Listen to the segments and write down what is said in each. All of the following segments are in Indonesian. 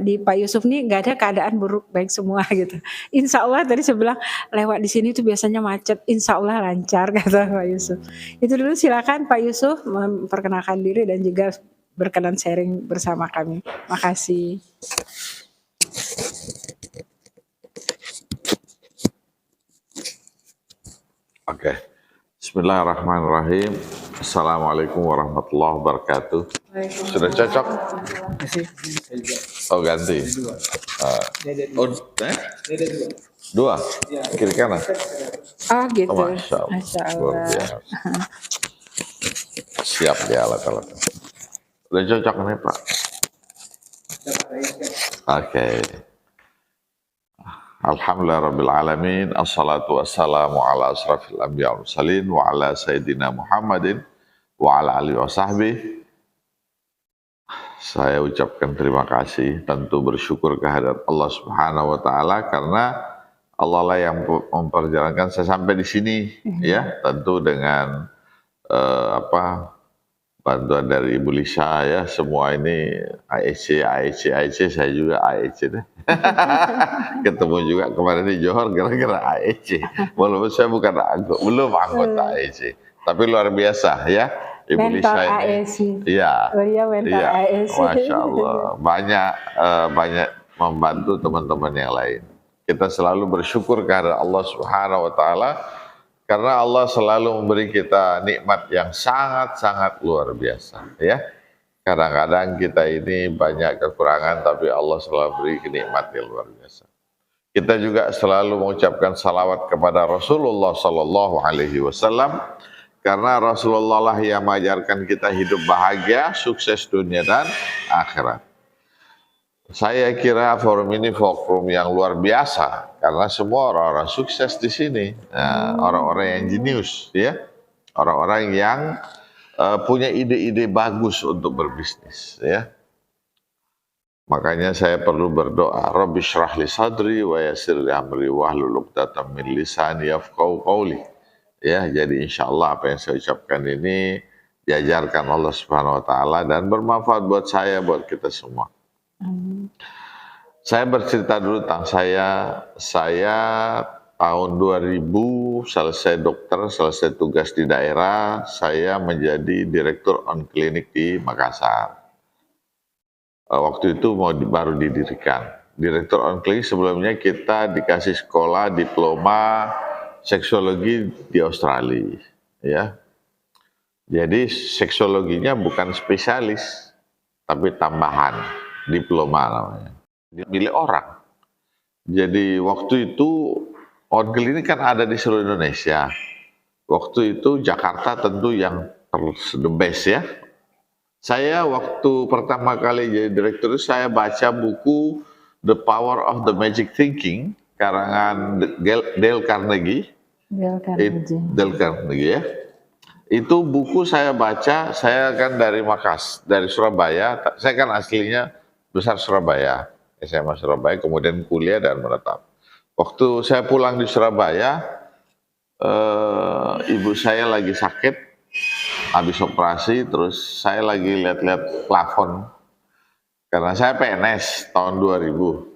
di Pak Yusuf nih nggak ada keadaan buruk, baik semua gitu. Insya Allah tadi saya bilang, lewat di sini tuh biasanya macet, insya Allah lancar kata Pak Yusuf. Itu dulu silakan Pak Yusuf memperkenalkan diri dan juga berkenan sharing bersama kami. Makasih. Oke. Bismillahirrahmanirrahim. Assalamualaikum warahmatullahi wabarakatuh. Sudah cocok? Oh ganti. Dua. Kiri kanan. Oh gitu. Oh, Masya Allah. Masya Allah. Siap di alat-alat. Sudah cocok nih Pak. Oke. Alhamdulillahirrabbilalamin. Assalatu wassalamu ala asrafil anbiya wal mursalin wa ala sayyidina Muhammadin wa ala alihi wa sahbihi. Saya ucapkan terima kasih, tentu bersyukur kehadirat Allah Subhanahu wa taala karena Allah lah yang memperjalankan saya sampai di sini ya, tentu dengan bantuan dari Ibu Lisa ya, semua ini AEC, saya juga AEC deh. Ketemu juga kemarin di Johor gara-gara AEC. Walaupun saya bukan belum anggota AEC, tapi luar biasa ya. Ibu Lisa ini, iya, Masya Allah, banyak membantu teman-teman yang lain. Kita selalu bersyukur kepada Allah Subhanahu wa taala karena Allah selalu memberi kita nikmat yang sangat-sangat luar biasa ya. Kadang-kadang kita ini banyak kekurangan tapi Allah selalu beri nikmat yang luar biasa. Kita juga selalu mengucapkan salawat kepada Rasulullah Sallallahu Alaihi Wasallam karena Rasulullah lah yang mengajarkan kita hidup bahagia, sukses dunia dan akhirat. Saya kira forum ini forum yang luar biasa karena semua orang-orang sukses di sini, orang-orang yang jenius, ya, orang-orang yang punya ide-ide bagus untuk berbisnis, ya. Makanya saya perlu berdoa, Rabbi shrah li sadri wa yassir li amri wahlul 'uqdatam min lisani yafqahu qawli. Ya, jadi insya Allah apa yang saya ucapkan ini diajarkan Allah Subhanahu wa taala dan bermanfaat buat saya, buat kita semua. Saya bercerita dulu tentang saya tahun 2000 selesai dokter, selesai tugas di daerah, saya menjadi direktur on klinik di Makassar. Waktu itu baru didirikan. Direktur on klinik sebelumnya kita dikasih sekolah diploma seksologi di Australia, ya. Jadi seksologinya bukan spesialis, tapi tambahan, diploma namanya. Milik orang. Jadi waktu itu on klinik kan ada di seluruh Indonesia. Waktu itu Jakarta tentu yang the best ya. Saya waktu pertama kali jadi direktur saya baca buku The Power of the Magic Thinking karangan Dale Carnegie. Dale Carnegie ya. Itu buku saya baca, saya kan dari Surabaya, saya kan aslinya besar Surabaya, SMA Surabaya, kemudian kuliah dan menetap. Waktu saya pulang di Surabaya, ibu saya lagi sakit, habis operasi, terus saya lagi lihat-lihat plafon, karena saya PNS tahun 2000.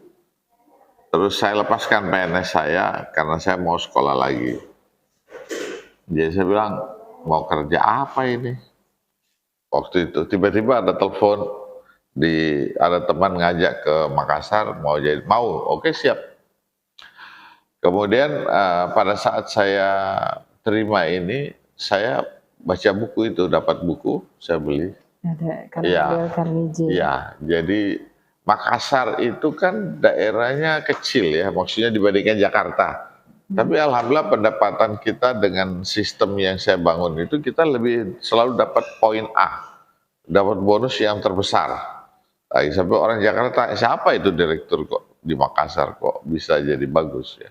Terus saya lepaskan PNS saya karena saya mau sekolah lagi. Jadi saya bilang, mau kerja apa ini? Waktu itu tiba-tiba ada telepon, ada teman ngajak ke Makassar, oke siap. Kemudian pada saat saya terima ini, saya baca buku itu, dapat buku, saya beli. Iya, jadi Makassar itu kan daerahnya kecil ya, maksudnya dibandingkan Jakarta. Tapi alhamdulillah pendapatan kita dengan sistem yang saya bangun itu kita selalu dapat poin A, dapat bonus yang terbesar. Sampai orang Jakarta, siapa itu direktur kok di Makassar kok bisa jadi bagus ya?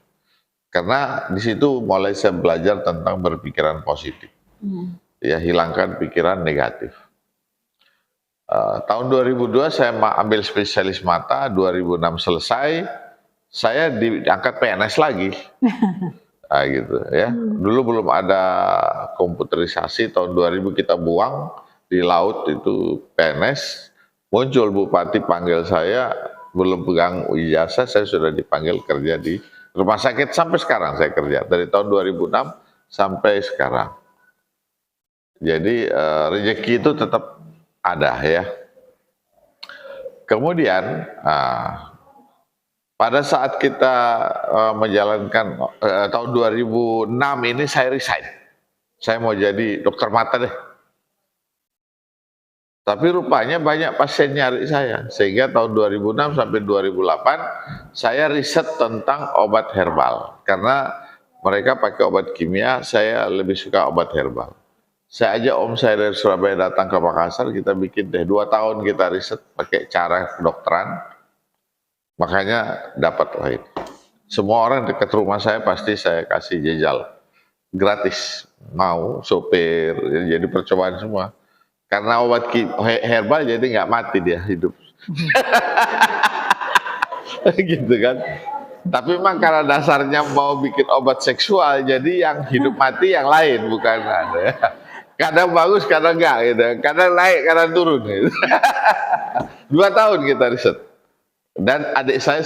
Karena di situ mulai saya belajar tentang berpikiran positif, ya hilangkan pikiran negatif. Tahun 2002 saya ambil spesialis mata, 2006 selesai, saya diangkat PNS lagi. Gitu ya. Dulu belum ada komputerisasi, tahun 2000 kita buang di laut itu PNS, muncul bupati panggil saya, belum pegang ijazah saya sudah dipanggil kerja di rumah sakit sampai sekarang saya kerja dari tahun 2006 sampai sekarang. Jadi rezeki itu tetap ada ya. Kemudian pada saat kita menjalankan tahun 2006 ini saya resign. Saya mau jadi dokter mata deh. Tapi rupanya banyak pasien nyari saya. Sehingga tahun 2006 sampai 2008 saya riset tentang obat herbal. Karena mereka pakai obat kimia, saya lebih suka obat herbal. Saya ajak om saya dari Surabaya datang ke Makassar, kita bikin deh 2 tahun kita riset pakai cara kedokteran. Makanya dapat lain. Semua orang dekat rumah saya pasti saya kasih jejal. Gratis. Mau, sopir, jadi percobaan semua. Karena obat herbal jadi nggak mati dia hidup. Gitu kan. Tapi memang karena dasarnya mau bikin obat seksual, jadi yang hidup mati yang lain, bukan ada. Kadang bagus, kadang enggak gitu. Kadang naik, kadang turun gitu. 2 tahun kita riset. Dan adik saya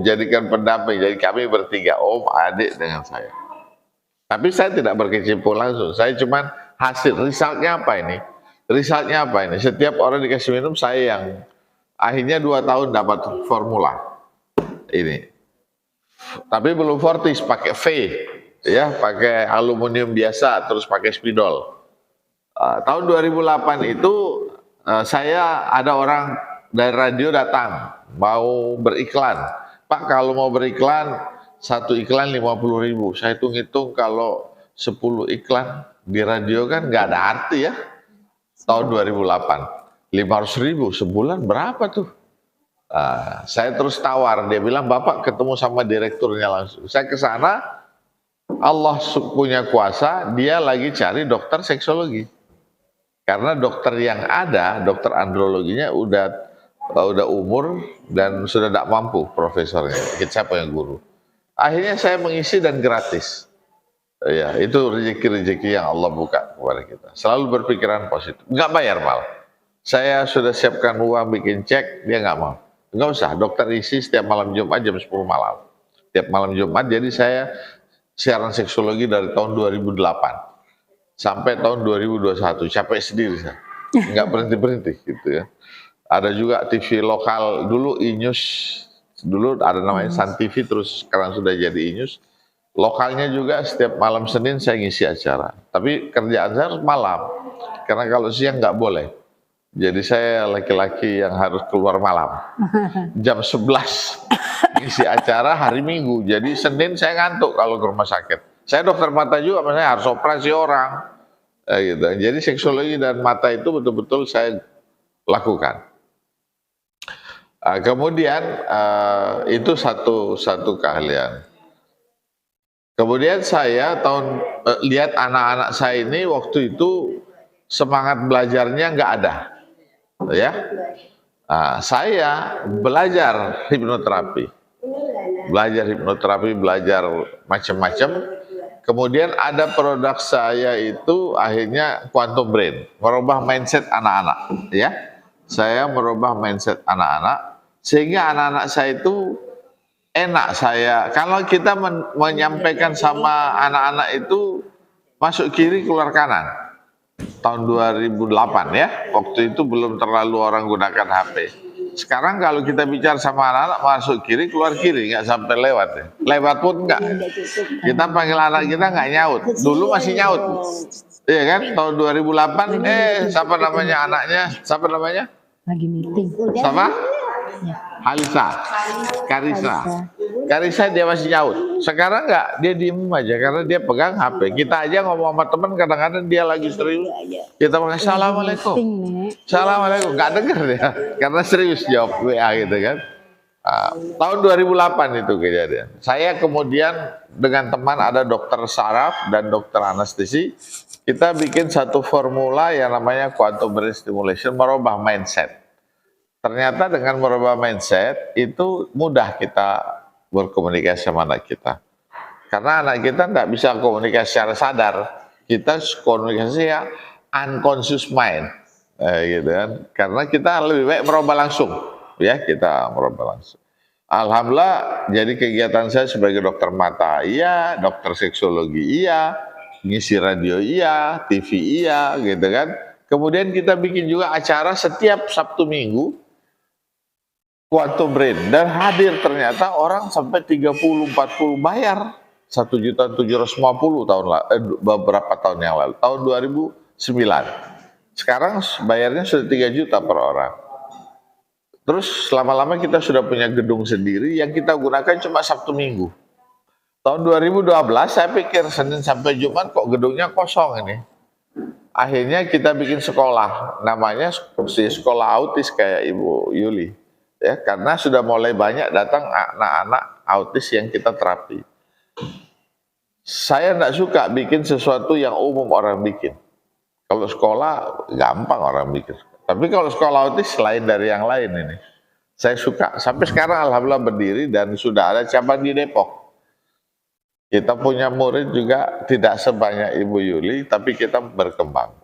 jadikan pendamping. Jadi kami bertiga, om, adik dengan saya. Tapi saya tidak berkecimpung langsung. Saya cuman hasil, resultnya apa ini? Resultnya apa ini? Setiap orang dikasih minum, saya yang akhirnya 2 tahun dapat formula ini. Tapi belum Fortis, pakai V, ya, pakai aluminium biasa, terus pakai spidol. Tahun 2008 itu saya ada orang dari radio datang mau beriklan. Pak, kalau mau beriklan 1 iklan 50.000. Saya hitung-hitung kalau 10 iklan di radio kan nggak ada arti ya. Tahun 2008, 500.000 sebulan berapa tuh? Saya terus tawar, dia bilang Bapak ketemu sama direkturnya langsung. Saya ke sana, Allah punya kuasa, dia lagi cari dokter seksologi. Karena dokter yang ada, dokter androloginya udah umur dan sudah tidak mampu profesornya. Siapa yang guru? Akhirnya saya mengisi dan gratis. Ya, itu rezeki-rezeki yang Allah buka kepada kita. Selalu berpikiran positif. Nggak bayar mal. Saya sudah siapkan uang bikin cek, dia nggak mau. Nggak usah, dokter isi setiap malam Jumat jam 10 malam. Tiap malam Jumat, jadi saya siaran seksologi dari tahun 2008 sampai tahun 2021. Capek sendiri saya. Nggak berhenti-berhenti gitu ya. Ada juga TV lokal, dulu iNews, dulu ada namanya Sun TV, terus sekarang sudah jadi iNews. Lokalnya juga setiap malam Senin saya ngisi acara. Tapi kerjaan saya harus malam. Karena kalau siang nggak boleh. Jadi saya laki-laki yang harus keluar malam. Jam 11 ngisi acara hari Minggu. Jadi Senin saya ngantuk kalau ke rumah sakit. Saya dokter mata juga, makanya harus operasi orang. Gitu. Jadi seksologi dan mata itu betul-betul saya lakukan. Kemudian itu satu keahlian. Kemudian saya lihat anak-anak saya ini waktu itu semangat belajarnya nggak ada, ya. Saya belajar hipnoterapi, belajar macam-macam. Kemudian ada produk saya itu akhirnya Quantum Brain, merubah mindset anak-anak, ya. Saya merubah mindset anak-anak sehingga anak-anak saya itu enak kalau kita menyampaikan sama anak-anak itu masuk kiri keluar kanan. Tahun 2008 ya, waktu itu belum terlalu orang gunakan HP. Sekarang kalau kita bicara sama anak-anak masuk kiri keluar kiri, nggak sampai lewat ya. Lewat pun nggak. Kita panggil anak kita nggak nyaut. Dulu masih nyaut. Iya kan? Tahun 2008 siapa namanya anaknya? Siapa namanya? Lagi meeting. Sama? Karisa dia masih nyaut. Sekarang enggak, dia diem aja karena dia pegang HP. Kita aja ngomong sama teman kadang-kadang dia lagi serius. Kita bilang assalamualaikum. Assalamualaikum, enggak dengar dia karena serius jawab WA gitu kan. Tahun 2008 itu kejadian. Saya kemudian dengan teman ada dokter saraf dan dokter anestesi. Kita bikin satu formula yang namanya Quantum Brain Stimulation, merubah mindset. Ternyata dengan merubah mindset itu mudah kita berkomunikasi sama anak kita. Karena anak kita tidak bisa komunikasi secara sadar. Kita komunikasi ya unconscious mind. Gitu kan. Karena kita lebih baik merubah langsung, ya kita merubah langsung. Alhamdulillah, jadi kegiatan saya sebagai dokter mata iya, dokter seksologi iya, ngisi radio iya, TV iya, gitu kan. Kemudian kita bikin juga acara setiap Sabtu Minggu, Quantum Brain, dan hadir ternyata orang sampai 30-40 bayar 1.750.000 tahun beberapa tahun yang lalu, tahun 2009. Sekarang bayarnya sudah 3 juta per orang. Terus lama-lama kita sudah punya gedung sendiri yang kita gunakan cuma Sabtu Minggu. Tahun 2012 saya pikir Senin sampai Jumat kok gedungnya kosong ini. Akhirnya kita bikin sekolah, namanya sekolah autis kayak Ibu Yuli. Ya, karena sudah mulai banyak datang anak-anak autis yang kita terapi. Saya tidak suka bikin sesuatu yang umum orang bikin. Kalau sekolah gampang orang bikin. Tapi kalau sekolah autis lain dari yang lain ini. Saya suka. Sampai sekarang alhamdulillah berdiri dan sudah ada cabang di Depok. Kita punya murid juga tidak sebanyak Ibu Yuli, tapi kita berkembang.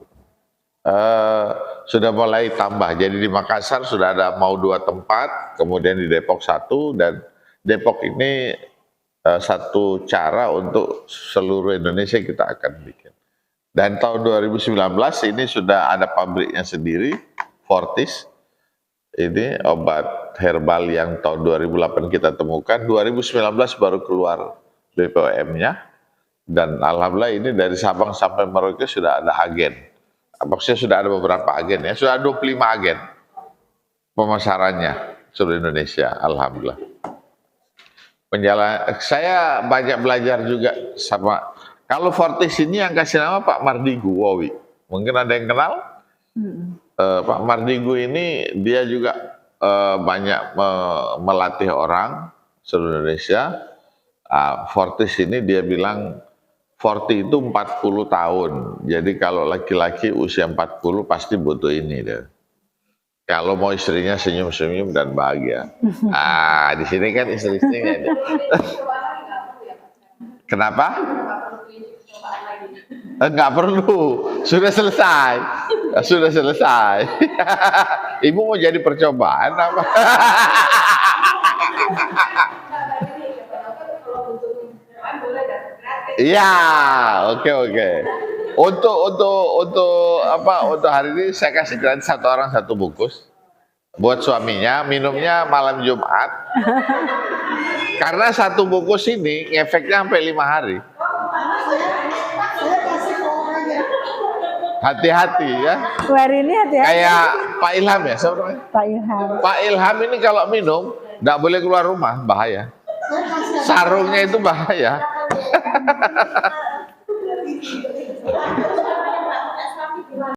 Sudah mulai tambah. Jadi di Makassar sudah ada mau 2 tempat, kemudian di Depok 1, dan Depok ini satu cara untuk seluruh Indonesia kita akan bikin. Dan tahun 2019 ini sudah ada pabriknya sendiri, Fortis. Ini obat herbal yang tahun 2008 kita temukan, 2019 baru keluar BPOM-nya. Dan alhamdulillah ini dari Sabang sampai Merauke sudah ada agen. Maksudnya sudah ada beberapa agen ya, sudah 25 agen pemasarannya seluruh Indonesia, alhamdulillah. Saya banyak belajar juga sama. Kalau Fortis ini yang kasih nama Pak Mardigu Wowi. Mungkin ada yang kenal? Pak Mardigu ini dia juga banyak melatih orang seluruh Indonesia. Fortis ini dia bilang Forti itu 40 tahun. Jadi kalau laki-laki usia 40 pasti butuh ini deh. Kalau mau istrinya senyum-senyum dan bahagia. Di sini kan istri-istrinya. Kenapa? Enggak perlu, sudah selesai. Sudah selesai. Ibu mau jadi percobaan apa? Iya, oke. Untuk hari ini saya kasih gratis 1 orang 1 bungkus. Buat suaminya, minumnya malam Jumat. Karena 1 bungkus ini efeknya sampai 5 hari. Hati-hati ya. Hari ini hati-hati. Kayak Pak Ilham ya, siapa namanya? Pak Ilham. Pak Ilham ini kalau minum nggak boleh keluar rumah, bahaya. Sarungnya itu bahaya.